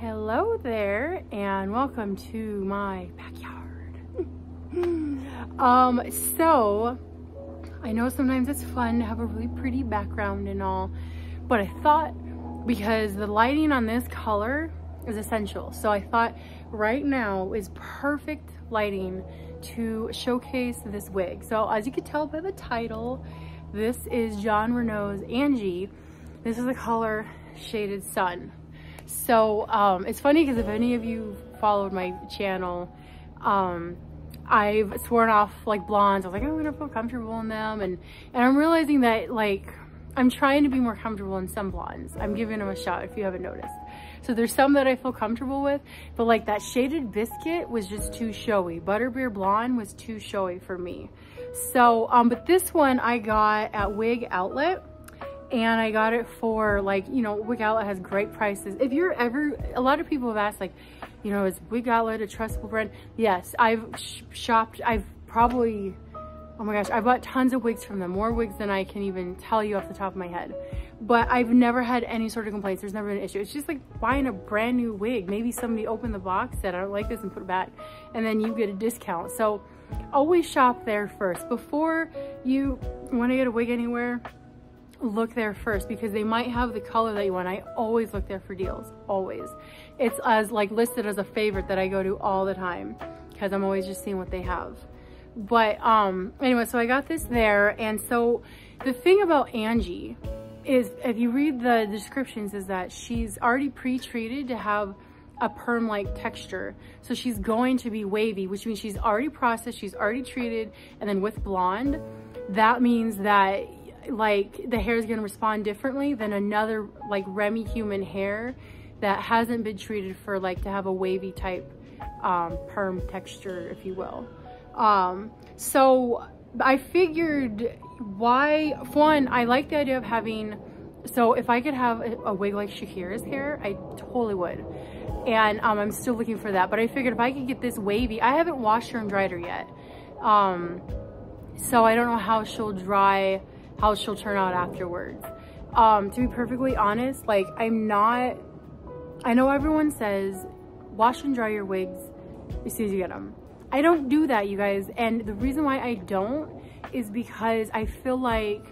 Hello there and welcome to my backyard. So I know sometimes it's fun to have a really pretty background and all, but I thought because the lighting on this color is essential, so I thought right now is perfect lighting to showcase this wig. So as you can tell by the title, this is Renau's Angie. This is the color Shaded Sun. So it's funny because if any of you followed my channel, I've sworn off like blondes. I was like, I'm gonna feel comfortable in them, and I'm realizing that like I'm trying to be more comfortable in some blondes. I'm giving them a shot if you haven't noticed. So there's some that I feel comfortable with, but like that Shaded Biscuit was just too showy. Butterbeer Blonde was too showy for me. So but this one I got at Wig Outlet. And I got it for like, you know, Wig Outlet has great prices. If you're ever, a lot of people have asked like, you know, is Wig Outlet a trustable brand? Yes, I've shopped, I've probably, oh my gosh, I bought tons of wigs from them, more wigs than I can even tell you off the top of my head. But I've never had any sort of complaints. There's never been an issue. It's just like buying a brand new wig. Maybe somebody opened the box, said, I don't like this, and put it back, and then you get a discount. So always shop there first. Before you want to get a wig anywhere, look there first, because they might have the color that you want. I always look there for deals, always. It's as like listed as a favorite that I go to all the time because I'm always just seeing what they have. But anyway, so I got this there. And so the thing about Angie is, if you read the descriptions, is that she's already pre-treated to have a perm-like texture. So she's going to be wavy, which means she's already processed, she's already treated. And then with blonde, that means that like the hair is going to respond differently than another like Remy human hair that hasn't been treated for like to have a wavy type perm texture, if you will. So I figured, why, one, I like the idea of having, so if I could have a wig like Shakira's hair, I totally would. And I'm still looking for that, but I figured if I could get this wavy, I haven't washed her and dried her yet, so I don't know how she'll dry, how she'll turn out afterwards. To be perfectly honest, like I know everyone says wash and dry your wigs as soon as you get them. I don't do that, you guys, and the reason why I don't is because I feel like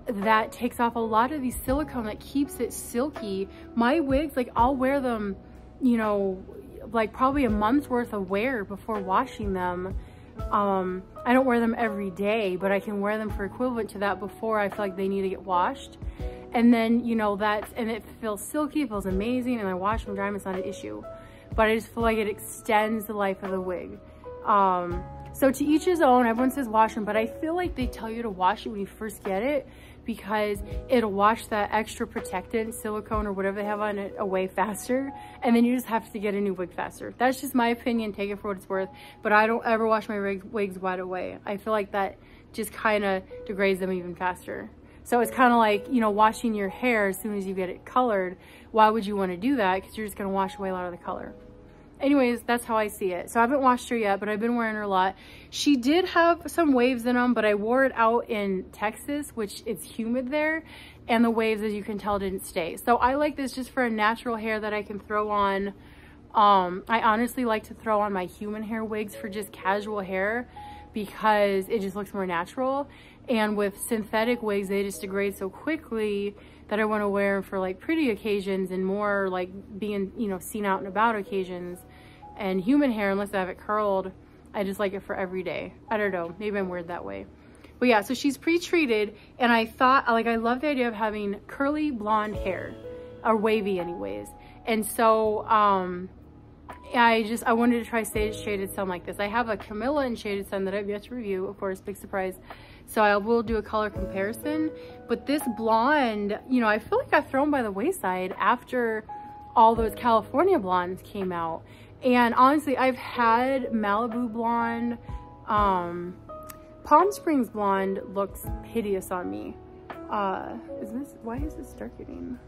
that takes off a lot of the silicone that keeps it silky. My wigs, like I'll wear them, you know, like probably a month's worth of wear before washing them. I don't wear them every day, but I can wear them for equivalent to that before I feel like they need to get washed. And then, you know, and it feels silky, it feels amazing, and I wash them, dry them, it's not an issue. But I just feel like it extends the life of the wig. So to each his own, everyone says wash them, but I feel like they tell you to wash it when you first get it because it'll wash that extra protectant, silicone or whatever they have on it away faster, and then you just have to get a new wig faster. That's just my opinion, take it for what it's worth, but I don't ever wash my wigs right away. I feel like that just kind of degrades them even faster. So it's kind of like, you know, washing your hair as soon as you get it colored. Why would you want to do that? Because you're just going to wash away a lot of the color. Anyways, that's how I see it. So I haven't washed her yet, but I've been wearing her a lot. She did have some waves in them, but I wore it out in Texas, which it's humid there, and the waves, as you can tell, didn't stay. So I like this just for a natural hair that I can throw on. I honestly like to throw on my human hair wigs for just casual hair because it just looks more natural. And with synthetic wigs, they just degrade so quickly that I want to wear them for like pretty occasions and more like being, you know, seen out and about occasions. And human hair, unless I have it curled, I just like it for every day. I don't know, maybe I'm weird that way. But yeah, so she's pre-treated, and I thought, like, I love the idea of having curly blonde hair, or wavy anyways. And so I wanted to try Shaded Sun like this. I have a Camilla and Shaded Sun that I've yet to review, of course, big surprise. So I will do a color comparison. But this blonde, you know, I feel like I've thrown by the wayside after all those California blondes came out. And honestly, I've had Malibu blonde, Palm Springs blonde looks hideous on me. Why is this darkening?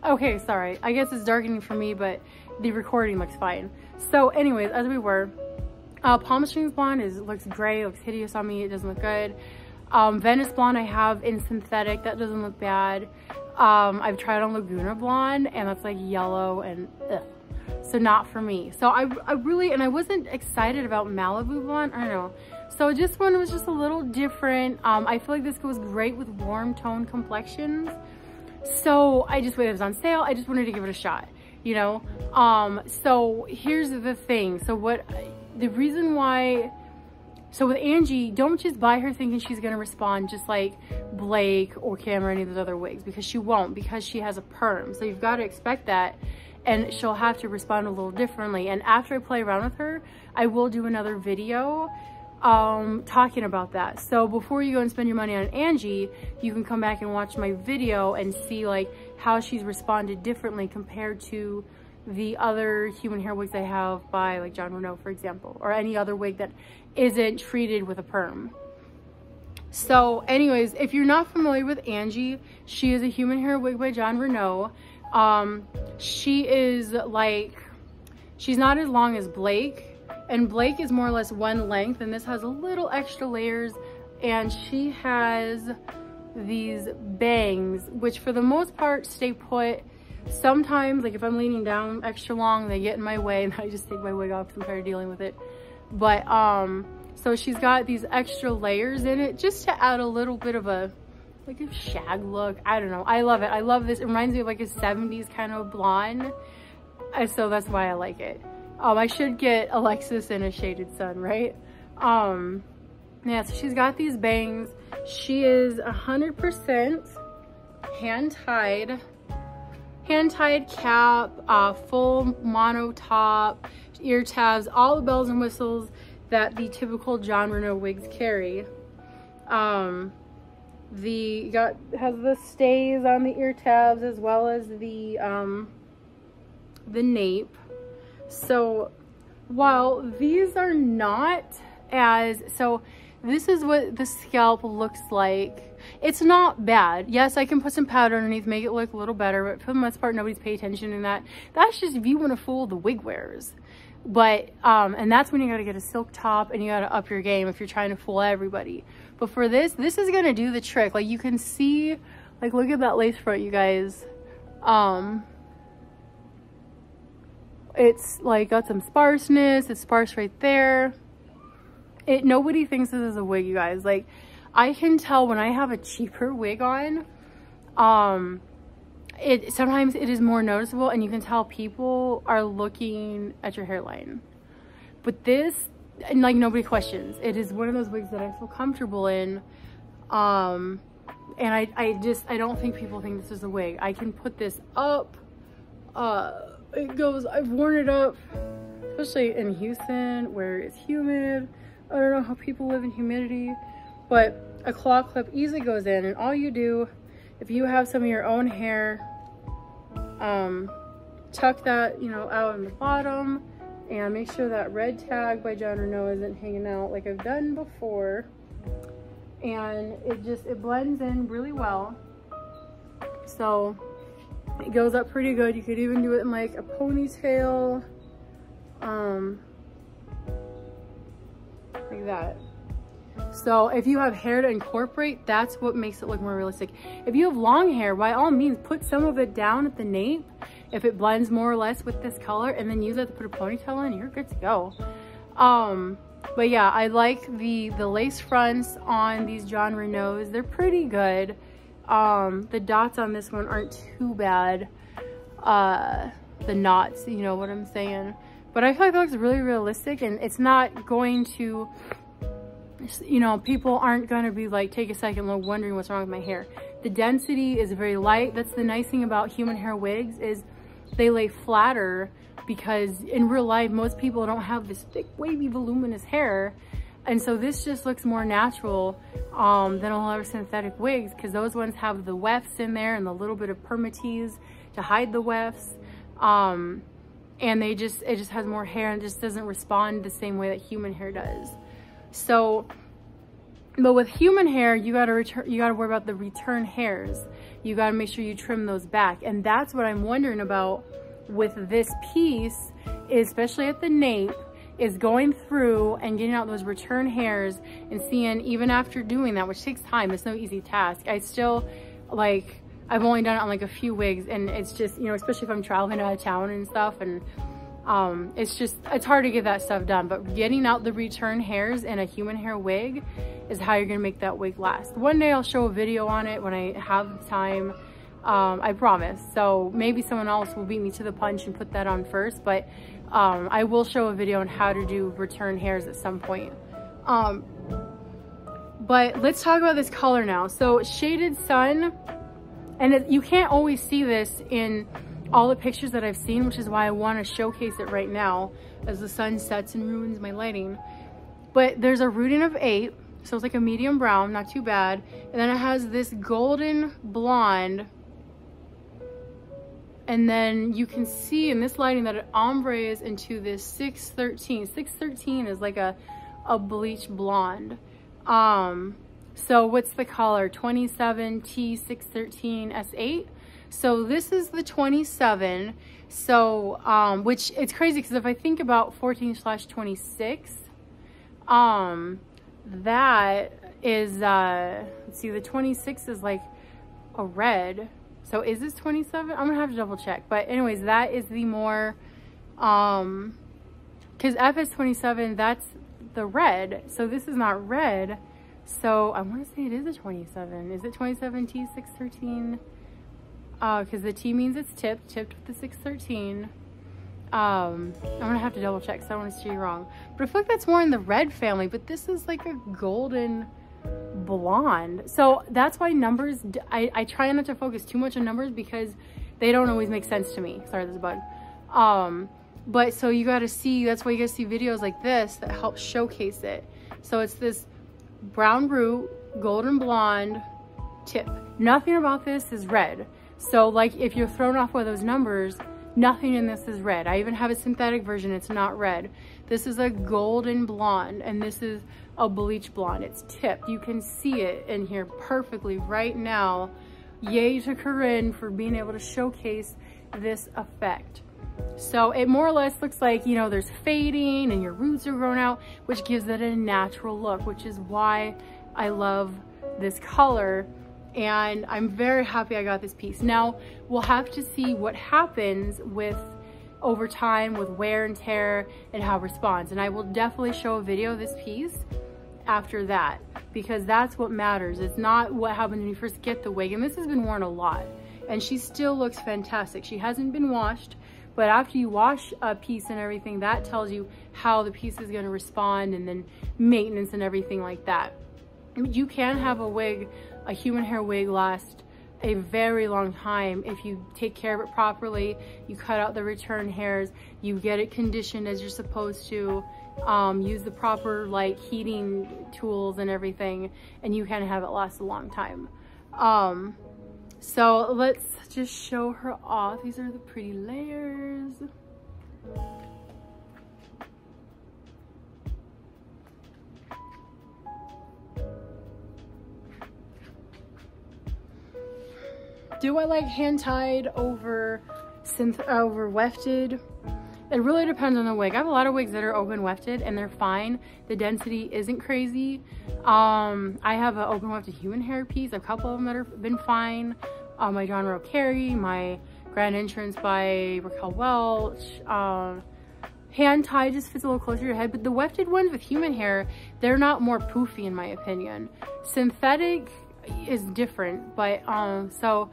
Okay, sorry. I guess it's darkening for me, but the recording looks fine. So anyways, as we were, Palm Springs blonde looks gray, looks hideous on me. It doesn't look good. Venice Blonde I have in synthetic. That doesn't look bad. I've tried on Laguna Blonde, and that's like yellow and ugh. So not for me. So I really, and I wasn't excited about Malibu Blonde. I don't know. So this one was just a little different. I feel like this goes great with warm tone complexions. So I just waited, it was on sale. I just wanted to give it a shot, you know? So here's the thing. So the reason why, so with Angie, don't just buy her thinking she's gonna respond just like Blake or Cam or any of those other wigs, because she won't, because she has a perm. So you've got to expect that, and she'll have to respond a little differently. And after I play around with her, I will do another video talking about that. So before you go and spend your money on Angie, you can come back and watch my video and see like how she's responded differently compared to the other human hair wigs I have by like Jon Renau, for example, or any other wig that isn't treated with a perm. So anyways, if you're not familiar with Angie, she is a human hair wig by Jon Renau. She is like, she's not as long as Blake, and Blake is more or less one length, and this has a little extra layers, and she has these bangs, which for the most part stay put. Sometimes, like if I'm leaning down extra long, they get in my way, and I just take my wig off because I'm tired of dealing with it. But so she's got these extra layers in it just to add a little bit of a like a shag look. I don't know, I love it. I love this. It reminds me of like a 70s kind of blonde, and so that's why I like it. I should get Alexis in a shaded sun, right? Yeah, so she's got these bangs. She is 100% hand-tied cap, full mono top, ear tabs, all the bells and whistles that the typical Jon Renau wigs carry. Has the stays on the ear tabs as well as the nape. So while these are not as, so this is what the scalp looks like. It's not bad. Yes, I can put some powder underneath, make it look a little better, but for the most part, nobody's paying attention to that. That's just if you want to fool the wig wearers. But, and that's when you got to get a silk top and you got to up your game if you're trying to fool everybody. But for this is going to do the trick. Like you can see, like look at that lace front, you guys. It's like got some sparseness. It's sparse right there. Nobody thinks this is a wig, you guys. Like I can tell when I have a cheaper wig on, sometimes it is more noticeable, and you can tell people are looking at your hairline. But this, and like nobody questions. It is one of those wigs that I feel comfortable in. And I don't think people think this is a wig. I can put this up. It goes, I've worn it up, especially in Houston where it's humid. I don't know how people live in humidity, but a claw clip easily goes in, and all you do, if you have some of your own hair, tuck that, you know, out in the bottom, and make sure that red tag by Jon Renau isn't hanging out like I've done before. And it blends in really well. So it goes up pretty good. You could even do it in like a ponytail, like that. So if you have hair to incorporate, that's what makes it look more realistic. If you have long hair, by all means, put some of it down at the nape if it blends more or less with this color, and then use it to put a ponytail in. You're good to go. But yeah, I like the lace fronts on these Jon Renau's. They're pretty good. The dots on this one aren't too bad. The knots, you know what I'm saying. But I feel like it looks really realistic, and it's not going to, you know, people aren't going to be like, take a second look wondering what's wrong with my hair. The density is very light. That's the nice thing about human hair wigs, is they lay flatter, because in real life, most people don't have this thick, wavy, voluminous hair. And so this just looks more natural than a lot of synthetic wigs, because those ones have the wefts in there and the little bit of permatease to hide the wefts. And it just has more hair, and just doesn't respond the same way that human hair does. So, but with human hair, you gotta worry about the return hairs. You gotta make sure you trim those back. And that's what I'm wondering about with this piece, especially at the nape, is going through and getting out those return hairs and seeing, even after doing that, which takes time, it's no easy task. I still, like, I've only done it on like a few wigs, and it's just, you know, especially if I'm traveling out of town and stuff, and it's hard to get that stuff done. But getting out the return hairs in a human hair wig is how you're gonna make that wig last. One day I'll show a video on it when I have time, I promise. So maybe someone else will beat me to the punch and put that on first, but I will show a video on how to do return hairs at some point. But let's talk about this color now. So Shaded Sun, and you can't always see this in all the pictures that I've seen, which is why I want to showcase it right now as the sun sets and ruins my lighting. But there's a rooting of 8, so it's like a medium brown, not too bad. And then it has this golden blonde. And then you can see in this lighting that it ombres into this 613. 613 is like a bleach blonde. So what's the color? 27T613S8. So this is the 27. So, which it's crazy because if I think about 14/26, that is, let's see, the 26 is like a red. So is this 27? I'm gonna have to double check. But anyways, that is the more, because F is 27, that's the red. So this is not red. So I wanna say it is a 27. Is it 27T613? Because the T means it's tipped with the 613. I'm gonna have to double check, so I don't want to steer you wrong. But I feel like that's more in the red family, but this is like a golden blonde. So that's why numbers, I try not to focus too much on numbers because they don't always make sense to me. Sorry, there's a bug. But so you gotta see, that's why you gotta see videos like this that help showcase it. So it's this brown root, golden blonde tip. Nothing about this is red. So like if you're thrown off by those numbers, nothing in this is red. I even have a synthetic version, it's not red. This is a golden blonde, and this is a bleach blonde. It's tipped. You can see it in here perfectly right now. Yay to Corinne for being able to showcase this effect. So it more or less looks like, you know, there's fading and your roots are growing out, which gives it a natural look, which is why I love this color. And I'm very happy I got this piece. Now, we'll have to see what happens with over time with wear and tear and how it responds. And I will definitely show a video of this piece after that, because that's what matters. It's not what happens when you first get the wig. And this has been worn a lot, and she still looks fantastic. She hasn't been washed, but after you wash a piece and everything, that tells you how the piece is gonna respond, and then maintenance and everything like that. You can have a wig, a human hair wig, last a very long time if you take care of it properly. You cut out the return hairs, you get it conditioned as you're supposed to, use the proper like heating tools and everything, and you can have it last a long time. So let's just show her off. These are the pretty layers. Do I like hand-tied over wefted? It really depends on the wig. I have a lot of wigs that are open wefted and they're fine. The density isn't crazy. I have an open wefted human hair piece, a couple of them that have been fine. My John Rowe Carey, my Grand Entrance by Raquel Welch. Hand-tied just fits a little closer to your head, but the wefted ones with human hair, they're not more poofy in my opinion. Synthetic is different, but so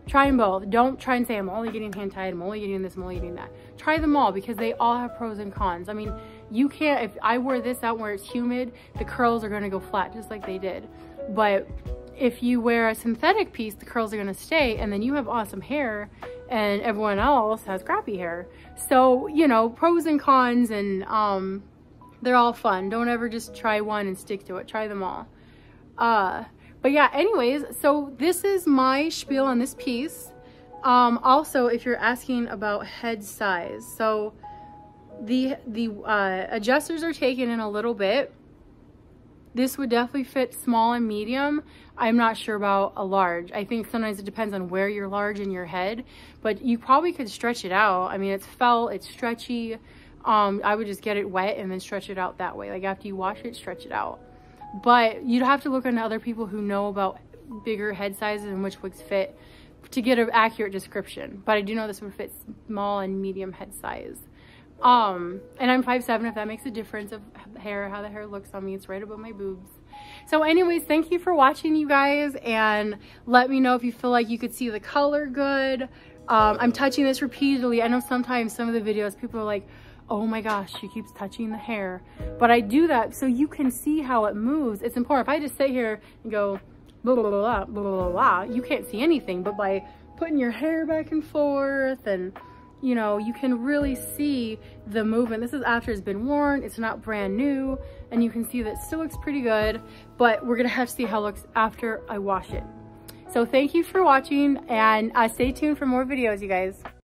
try them both. Don't try and say I'm only getting hand tied, I'm only getting this, I'm only getting that. Try them all, because they all have pros and cons. I mean, you can't, if I wear this out where it's humid, the curls are going to go flat just like they did. But if you wear a synthetic piece, the curls are going to stay, and then you have awesome hair and everyone else has crappy hair. So, you know, pros and cons, and they're all fun. Don't ever just try one and stick to it. Try them all. But yeah, anyways, so this is my spiel on this piece. Also, if you're asking about head size, so the adjusters are taken in a little bit. This would definitely fit small and medium. I'm not sure about a large. I think sometimes it depends on where you're large in your head, but you probably could stretch it out. I mean, it's felt, it's stretchy. I would just get it wet and then stretch it out that way. Like after you wash it, stretch it out. But you'd have to look into other people who know about bigger head sizes and which wigs fit to get an accurate description. But I do know this would fit small and medium head size. And I'm 5'7", if that makes a difference of hair, how the hair looks on me. It's right above my boobs. So anyways, thank you for watching, you guys, and let me know if you feel like you could see the color good. I'm touching this repeatedly. I know sometimes some of the videos people are like, oh my gosh, she keeps touching the hair. But I do that so you can see how it moves. It's important. If I just sit here and go blah, blah, blah, blah, blah, blah, blah, you can't see anything. But by putting your hair back and forth and, you know, you can really see the movement. This is after it's been worn. It's not brand new. And you can see that it still looks pretty good. But we're going to have to see how it looks after I wash it. So thank you for watching, and stay tuned for more videos, you guys.